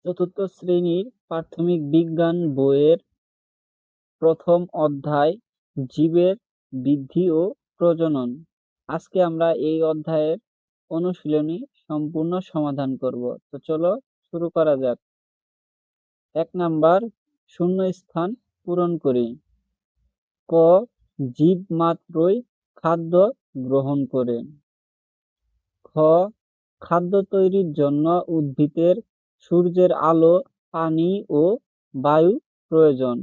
চতুর্থ শ্রেণীর প্রাথমিক বিজ্ঞান বইয়ের প্রথম অধ্যায় জীবের বৃদ্ধি ও প্রজনন। আজকে আমরা এই অধ্যায়ের অনুশীলনী সম্পূর্ণ সমাধান করব। তো চলো শুরু করা যাক। 1 নাম্বার, শূন্যস্থান পূরণ করি। ক, জীব মাত্রই খাদ্য গ্রহণ করে। খ, খাদ্য তৈরির জন্য উদ্ভিদের সূর্যের আলো, পানি ও বায়ু প্রয়োজন।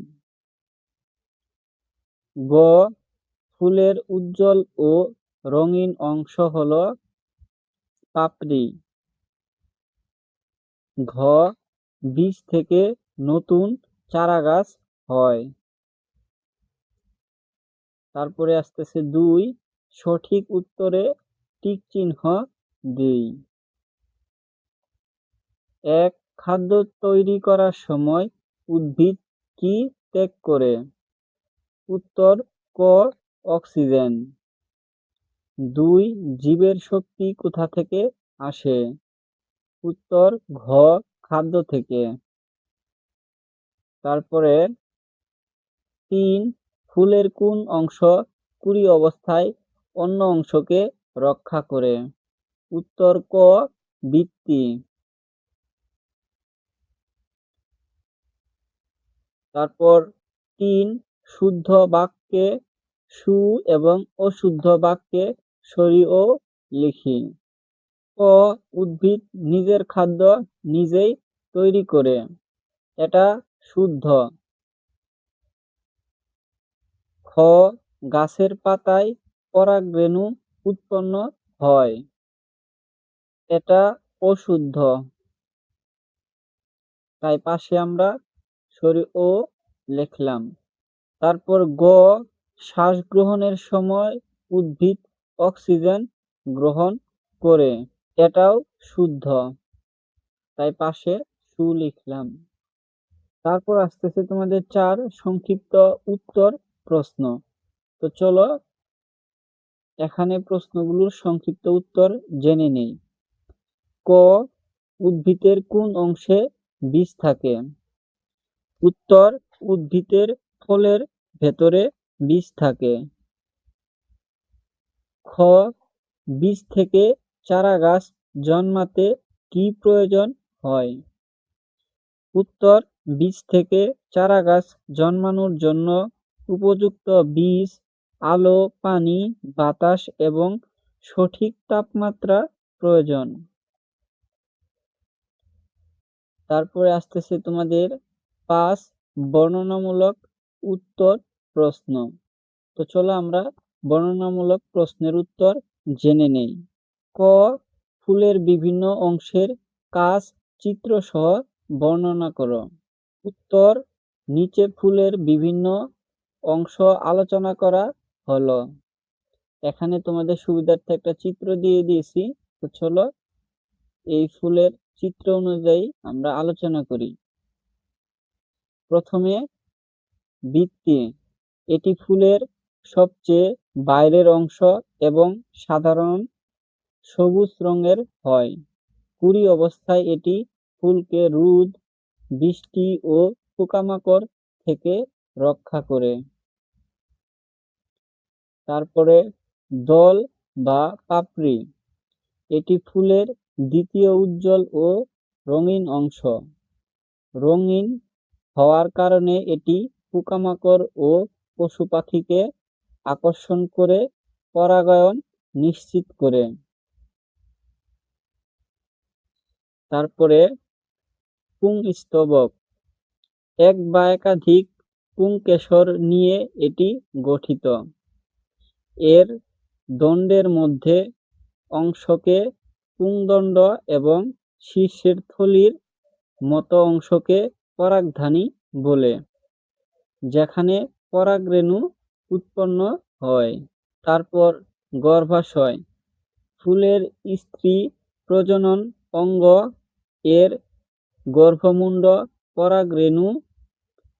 গ, ফুলের উজ্জ্বল ও রঙিন অংশ হল পাপড়ি। ঘ, বীজ থেকে নতুন চারাগাছ হয়। তারপরে আসতেছে 2, সঠিক উত্তরে টিক চিহ্ন দিই। 1, খাদ্য তৈরি করার সময় উদ্ভিদ কি ত্যাগ করে? উত্তর ক, অক্সিজেন। 2, জীবের শক্তি কোথা থেকে আসে? উত্তর ঘ, খাদ্য থেকে। তারপরে 3, ফুলের কোন অংশ কুঁড়ি অবস্থায় অন্য অংশকে রক্ষা করে? উত্তর ক, বৃত্তি। তারপর 3, শুদ্ধ বাক্যে সু এবং অশুদ্ধ বাক্যে সরি ও লিখি। ক, উদ্ভিদ নিজের খাদ্য নিজেই তৈরি করে, এটা শুদ্ধ। খ, গাছের পাতায় পরাগরেণু উৎপন্ন হয়, এটা অশুদ্ধ। তাই পাশে আমরা সরি ও লিখলাম। তারপর গ, শ্বাস গ্রহণের সময় উদ্ভিদ অক্সিজেন গ্রহণ করে, এটাও শুদ্ধ। তাই পাশে সু লিখলাম। তারপর আসতেছে তোমাদের 4, সংক্ষিপ্ত উত্তর প্রশ্ন। তো চলো এখানে প্রশ্নগুলোর সংক্ষিপ্ত উত্তর জেনে নেই। ক, উদ্ভিদের কোন অংশে বীজ থাকে? উত্তর উদ্ভিদের ফলের ভেতরে বীজ থাকে। খ, বীজ থেকে চারাগাছ জন্মাতে কি প্রয়োজন হয়? উত্তর বীজ থেকে চারাগাছ জন্মানোর জন্য উপযুক্ত বীজ, আলো, পানি, বাতাস এবং সঠিক তাপমাত্রা প্রয়োজন। তারপরে আসতেছে তোমাদের 5, বর্ণনামূলক উত্তর প্রশ্ন। তো চলো আমরা বর্ণনামূলক প্রশ্নের উত্তর জেনে নেই। ক, ফুলের বিভিন্ন অংশের কাজ চিত্র সহ বর্ণনা করো। উত্তর নিচে ফুলের বিভিন্ন অংশ আলোচনা করা হলো। এখানে তোমাদের সুবিধার্থে একটা চিত্র দিয়ে দিয়েছি। তো চলো এই ফুলের চিত্র অনুযায়ী আমরা আলোচনা করি। প্রথমে বৃত্তি, এটি ফুলের সবচেয়ে বাইরের অংশ এবং সাধারণ সবুজ রঙের হয়। কুঁড়ি অবস্থায় এটি ফুলকে রোদ, বৃষ্টি ও পোকামাকড় থেকে রক্ষা করে। তারপরে দল বা পাপড়ি, এটি ফুলের দ্বিতীয় উজ্জ্বল ও রঙিন অংশ। রঙিন হওয়ার কারণে এটি পোকামাকড় ও পশু পাখিকে আকর্ষণ করে পরাগায়ন নিশ্চিত করে। তারপরে পুংস্তবক, এক বা একাধিক পুংকেশর নিয়ে এটি গঠিত। এর দণ্ডের মধ্যে অংশকে পুংদণ্ড এবং শীর্ষের থলির মতো অংশকে পরাগধানী বলে, যেখানে পরাগরেণু উৎপন্ন হয়। তারপর গর্ভাশয়, ফুলের স্ত্রী প্রজনন অঙ্গ, এর গর্ভমুণ্ড পরাগরেণু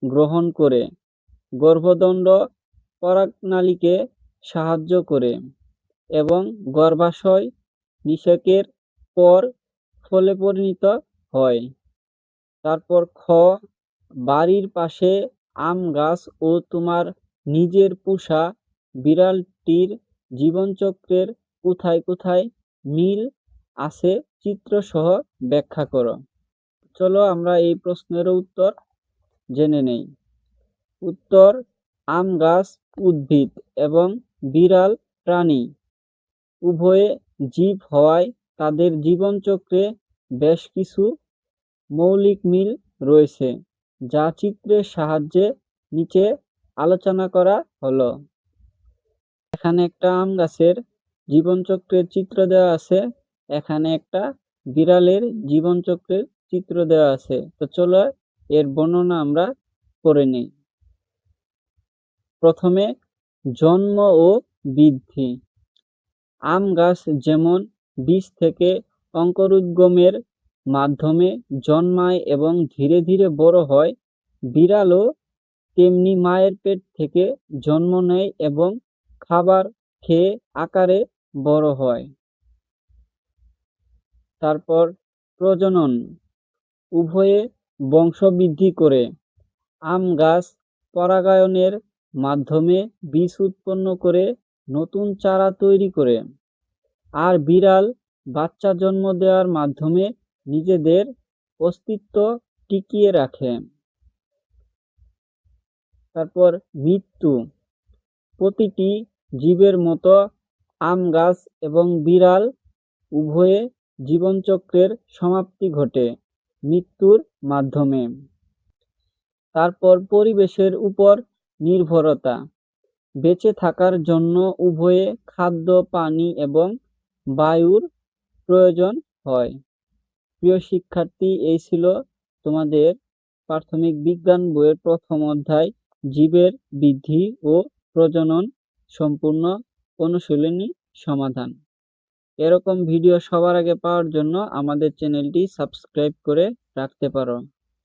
গ্রহণ করে গর্ভদণ্ড পরাগনালীকে সাহায্য করে এবং গর্ভাশয় নিষেকের পর ফলে পরিণত হয়। তারপর খ, বাড়ির পাশে আম গাছ ও তোমার নিজের পোষা বিড়ালটির জীবনচক্রের কোথায় কোথায় মিল আছে চিত্রসহ ব্যাখ্যা করো। চলো আমরা এই প্রশ্নের উত্তর জেনে নেই। উত্তর, আম গাছ উদ্ভিদ এবং বিড়াল প্রাণী উভয়ে জীব হওয়ায় তাদের জীবনচক্রে বেশ কিছু মৌলিক মিল রয়েছে, যা চিত্রের সাহায্যে নিচে আলোচনা করা হলো। এখানে একটা আম গাছের জীবনচক্রের চিত্র দেওয়া আছে, এখানে একটা বিড়ালের জীবনচক্রের চিত্র দেওয়া আছে। তো চলো এর বর্ণনা আমরা করে নিই। প্রথমে জন্ম ও বৃদ্ধি। আম গাছ যেমন বীজ থেকে অঙ্কুরোদ্গমের মাধ্যমে জন্মায় এবং ধীরে ধীরে বড় হয়, বিড়ালও তেমনি মায়ের পেট থেকে জন্ম নেয় এবং খাবার খেয়ে আকারে বড় হয়। তারপর প্রজনন, উভয়ে বংশবৃদ্ধি করে। আম গাছ পরাগায়নের মাধ্যমে বীজ উৎপন্ন করে নতুন চারা তৈরি করে, আর বিড়াল বাচ্চা জন্ম দেওয়ার মাধ্যমে নিজেদের অস্তিত্ব টিকিয়ে রাখে। তারপর মৃত্যু, প্রতিটি জীবের মতো আম গাছ এবং বিড়াল উভয়ে জীবনচক্রের সমাপ্তি ঘটে মৃত্যুর মাধ্যমে। তারপর পরিবেশের উপর নির্ভরতা, বেঁচে থাকার জন্য উভয়ে খাদ্য, পানি এবং বায়ুর প্রয়োজন হয়। প্রিয় শিক্ষার্থী, এই ছিল তোমাদের প্রাথমিক বিজ্ঞান বইয়ের প্রথম অধ্যায় জীবের বৃদ্ধি ও প্রজনন সম্পূর্ণ অনুশীলনী সমাধান। এরকম ভিডিও সবার আগে পাওয়ার জন্য আমাদের চ্যানেলটি সাবস্ক্রাইব করে রাখতে পারো।